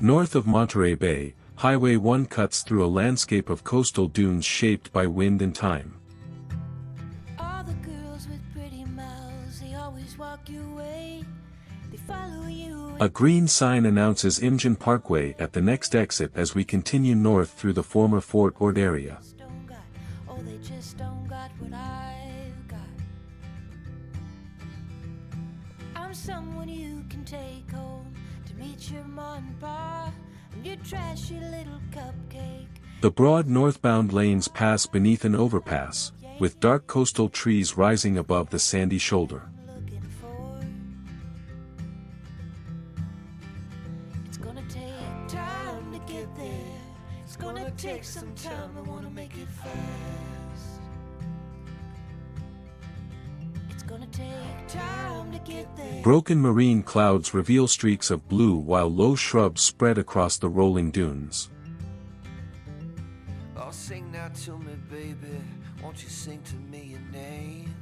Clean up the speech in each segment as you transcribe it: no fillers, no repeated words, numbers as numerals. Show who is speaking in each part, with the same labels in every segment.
Speaker 1: North of Monterey Bay, Highway 1 cuts through a landscape of coastal dunes shaped by wind and time.
Speaker 2: All the girls with pretty mouths, they always walk your way. They follow you.
Speaker 1: A green sign announces Imjin Parkway at the next exit as we continue north through the former Fort Ord area.
Speaker 2: Oh, they just don't got what I've got. I'm someone you can take home to meet your mom and pa and your trashy little cupcake.
Speaker 1: The broad northbound lanes pass beneath an overpass, with dark coastal trees rising above the sandy shoulder.
Speaker 2: It's gonna take time to get there. It's gonna take some time. I wanna make it fast. It's gonna take time to get there.
Speaker 1: Broken marine clouds reveal streaks of blue while low shrubs spread across the rolling dunes.
Speaker 3: Oh, sing now to me, baby. Won't you sing to me your name?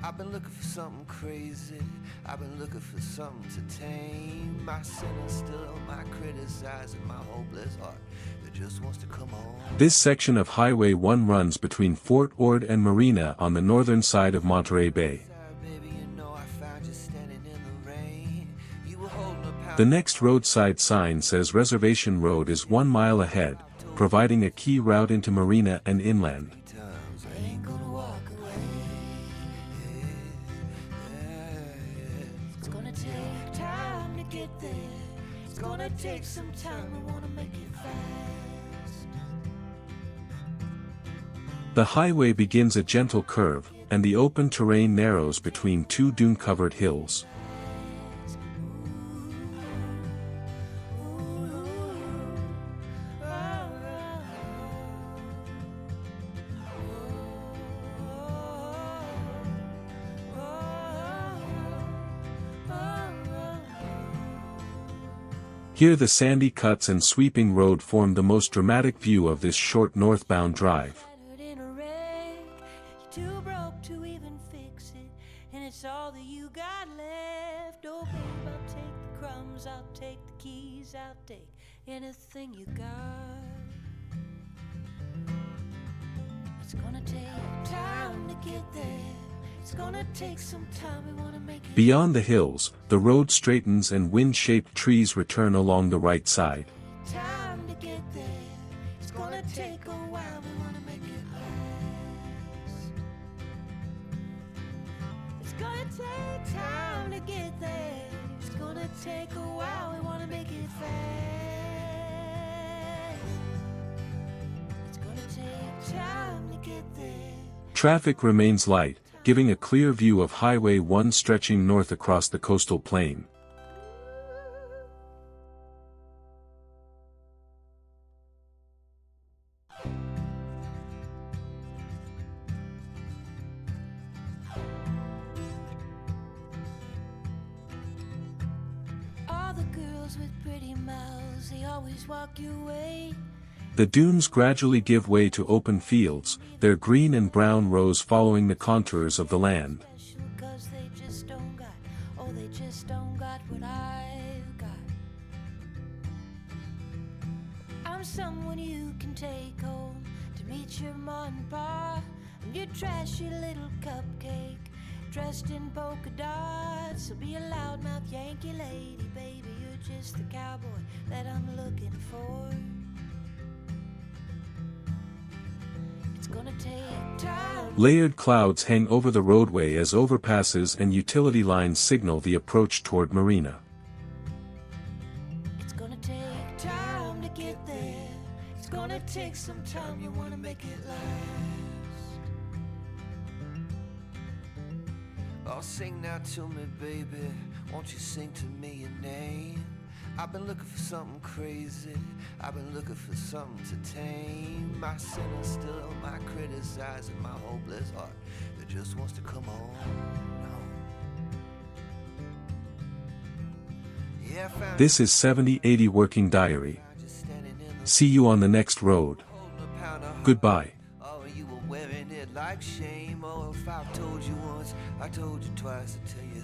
Speaker 3: I've been looking for something crazy. I've been looking for something to tame. My sin is still my criticizing, my hopeless heart that just wants to come home.
Speaker 1: This section of Highway 1 runs between Fort Ord and Marina on the northern side of Monterey Bay. The next roadside sign says Reservation Road is 1 mile ahead, providing a key route into Marina and inland.
Speaker 2: It's gonna take time to get there. It's gonna take some time. I wanna make it fast.
Speaker 1: The highway begins a gentle curve, and the open terrain narrows between two dune-covered hills. Here the sandy cuts and sweeping road form the most dramatic view of this short northbound drive.
Speaker 2: You're too broke to even fix it, and it's all that you got left. Oh babe, I'll take the crumbs, I'll take the keys, I'll take anything you got. It's gonna take time to get there. It's gonna take some time. We wanna make it.
Speaker 1: Beyond the hills, the road straightens and wind-shaped trees return along the right side.
Speaker 2: Time to get there. It's gonna take a while. We wanna make it last. It's gonna take time to get there. It's gonna take a while. We wanna make it fast. It's gonna take time to get there.
Speaker 1: Traffic remains light, giving a clear view of Highway 1 stretching north across the coastal plain.
Speaker 2: All the girls with pretty mouths, they always walk your way.
Speaker 1: The dunes gradually give way to open fields, their green and brown rows following the contours of the land.
Speaker 2: Cause they just don't got, oh they just don't got what I've got. I'm someone you can take home to meet your mom and pa and your trashy little cupcake dressed in polka dots. So be a loudmouth Yankee lady, baby, you're just the cowboy that I'm looking for. It's gonna take time.
Speaker 1: Layered clouds hang over the roadway as overpasses and utility lines signal the approach toward Marina.
Speaker 2: It's gonna take time to get there. It's gonna take some time. You wanna make it last.
Speaker 3: Oh, sing now to me, baby. Won't you sing to me your name? I've been looking for something crazy. I've been looking for something to tame. My sin is still my criticizing, my hopeless heart that just wants to come home. No. Yeah,
Speaker 1: This is 7080 Working Diary. See you on the next road. Goodbye.
Speaker 3: Oh, you were wearing it like shame. Oh, if I told you once, I told you twice, I tell you